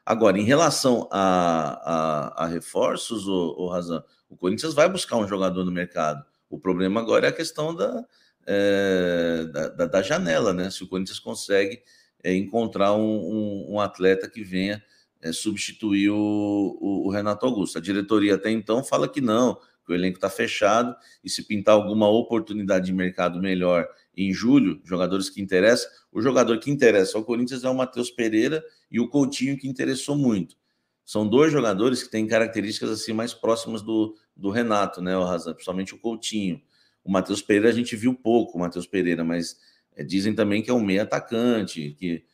Agora, em relação a reforços, o Razan, o Corinthians vai buscar um jogador no mercado. O problema agora é a questão da janela, né? Se o Corinthians consegue encontrar um atleta que venha substituir o Renato Augusto. A diretoria até então fala que não, que o elenco está fechado, e se pintar alguma oportunidade de mercado melhor em julho, jogadores que interessam, o jogador que interessa ao Corinthians é o Matheus Pereira e o Coutinho, que interessou muito. São dois jogadores que têm características assim mais próximas do Renato, né, o Razan, principalmente o Coutinho. O Matheus Pereira a gente viu pouco, o Matheus Pereira, mas dizem também que é um meio atacante, que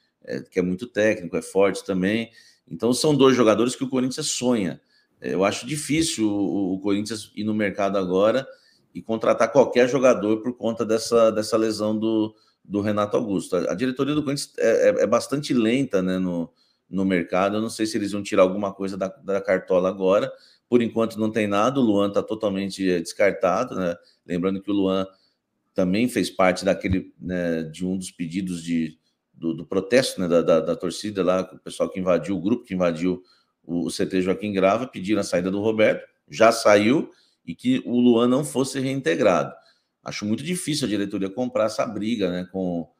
é muito técnico, é forte também. Então são dois jogadores que o Corinthians sonha. Eu acho difícil o Corinthians ir no mercado agora e contratar qualquer jogador por conta dessa lesão do Renato Augusto. A diretoria do Corinthians é bastante lenta, né, no mercado. Eu não sei se eles vão tirar alguma coisa da cartola agora. Por enquanto não tem nada. O Luan está totalmente descartado, né? Lembrando que o Luan também fez parte né, de um dos pedidos do protesto, né, da torcida lá, o pessoal que invadiu, o grupo que invadiu o CT Joaquim Grava, pediram a saída do Roberto, já saiu, e que o Luan não fosse reintegrado. Acho muito difícil a diretoria comprar essa briga, né, com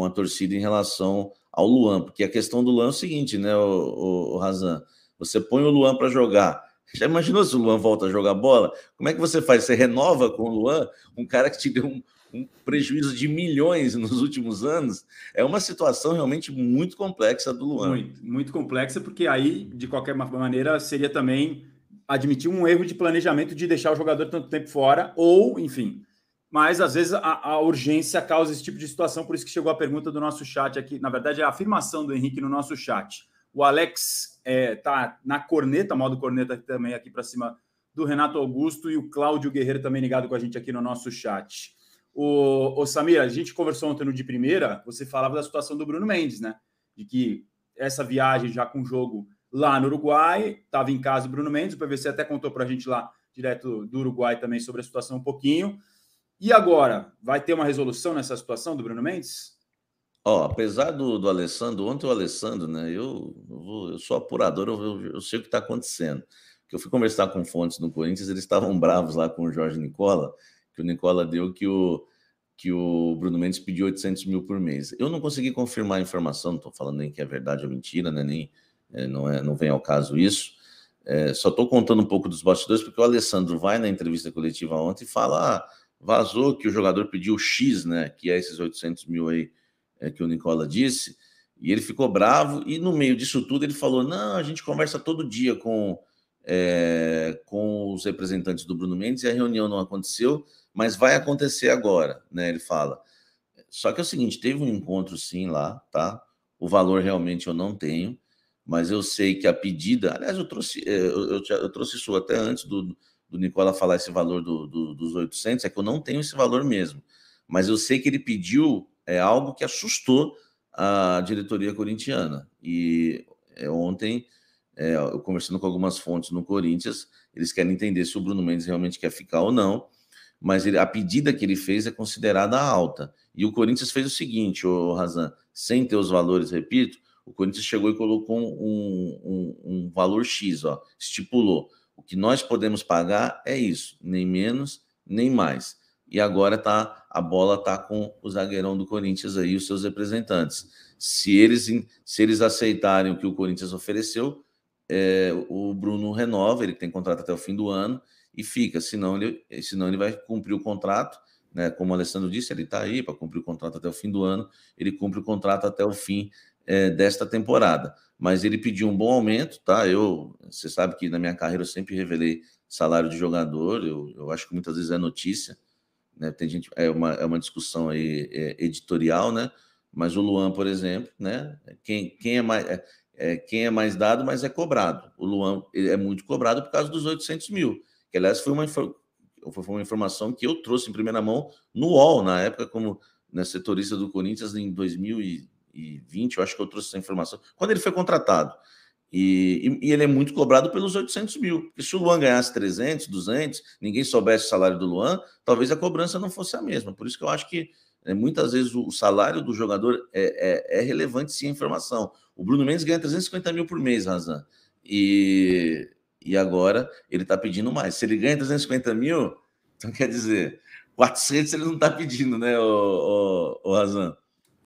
a torcida em relação ao Luan, porque a questão do Luan é o seguinte, né, o Razan, você põe o Luan para jogar, já imaginou se o Luan volta a jogar bola? Como é que você faz? Você renova com o Luan, um cara que te deu um prejuízo de milhões nos últimos anos? É uma situação realmente muito complexa do Luan. Muito, muito complexa, porque aí, de qualquer maneira, seria também admitir um erro de planejamento de deixar o jogador tanto tempo fora, ou, enfim. Mas, às vezes, a urgência causa esse tipo de situação, por isso que chegou a pergunta do nosso chat aqui. Na verdade, é a afirmação do Henrique no nosso chat. O Alex tá na corneta, modo corneta também aqui para cima do Renato Augusto, e o Cláudio Guerreiro também ligado com a gente aqui no nosso chat. O Samir, a gente conversou ontem no de primeira, você falava da situação do Bruno Mendes, né? De que essa viagem já com o jogo lá no Uruguai, estava em casa o Bruno Mendes, o PVC até contou para a gente lá, direto do Uruguai também, sobre a situação um pouquinho. E agora, vai ter uma resolução nessa situação do Bruno Mendes? Apesar do Alessandro, ontem o Alessandro, né? Eu sou apurador, eu sei o que está acontecendo. Porque eu fui conversar com fontes no Corinthians, eles estavam bravos lá com o Jorge Nicola, que o Nicola deu que o Bruno Mendes pediu 800 mil por mês. Eu não consegui confirmar a informação, não estou falando nem que é verdade ou mentira, né? Nem, não vem ao caso isso. Só estou contando um pouco dos bastidores, porque o Alessandro vai na entrevista coletiva ontem e fala: vazou que o jogador pediu X, né? Que é esses 800 mil aí que o Nicola disse, e ele ficou bravo, e no meio disso tudo ele falou: não, a gente conversa todo dia com os representantes do Bruno Mendes, e a reunião não aconteceu, mas vai acontecer agora, né? Ele fala. Só que é o seguinte, teve um encontro sim lá, tá? O valor realmente eu não tenho, mas eu sei que a pedida, aliás, eu trouxe isso até antes do Nicola falar esse valor dos 800, é que eu não tenho esse valor mesmo, mas eu sei que ele pediu algo que assustou a diretoria corintiana. E ontem, eu conversando com algumas fontes no Corinthians, eles querem entender se o Bruno Mendes realmente quer ficar ou não, mas a pedida que ele fez é considerada alta. E o Corinthians fez o seguinte, Razan, sem ter os valores, repito, o Corinthians chegou e colocou um valor X, estipulou. O que nós podemos pagar é isso, nem menos, nem mais. E agora a bola está com o zagueirão do Corinthians aí, os seus representantes. Se eles aceitarem o que o Corinthians ofereceu, o Bruno renova, ele tem contrato até o fim do ano e fica, senão ele vai cumprir o contrato, né? Como o Alessandro disse, ele está aí para cumprir o contrato até o fim do ano, ele cumpre o contrato até o fim desta temporada. Mas ele pediu um bom aumento, tá? Você sabe que na minha carreira eu sempre revelei salário de jogador, eu acho que muitas vezes é notícia, né? Tem gente, é uma discussão aí editorial, né? Mas o Luan, por exemplo, né? Quem é mais dado, mas é cobrado. O Luan é muito cobrado por causa dos 800 mil, que aliás foi uma informação que eu trouxe em primeira mão no UOL, na época, como setorista do Corinthians em 2020, eu acho que eu trouxe essa informação, quando ele foi contratado. E ele é muito cobrado pelos 800 mil, porque se o Luan ganhasse 300, 200, ninguém soubesse o salário do Luan, talvez a cobrança não fosse a mesma. Por isso que eu acho que Muitas vezes o salário do jogador é relevante sim a informação. O Bruno Mendes ganha 350 mil por mês, Razan. E agora ele está pedindo mais. Se ele ganha 350 mil, então quer dizer, 400 ele não está pedindo, né, o Razan?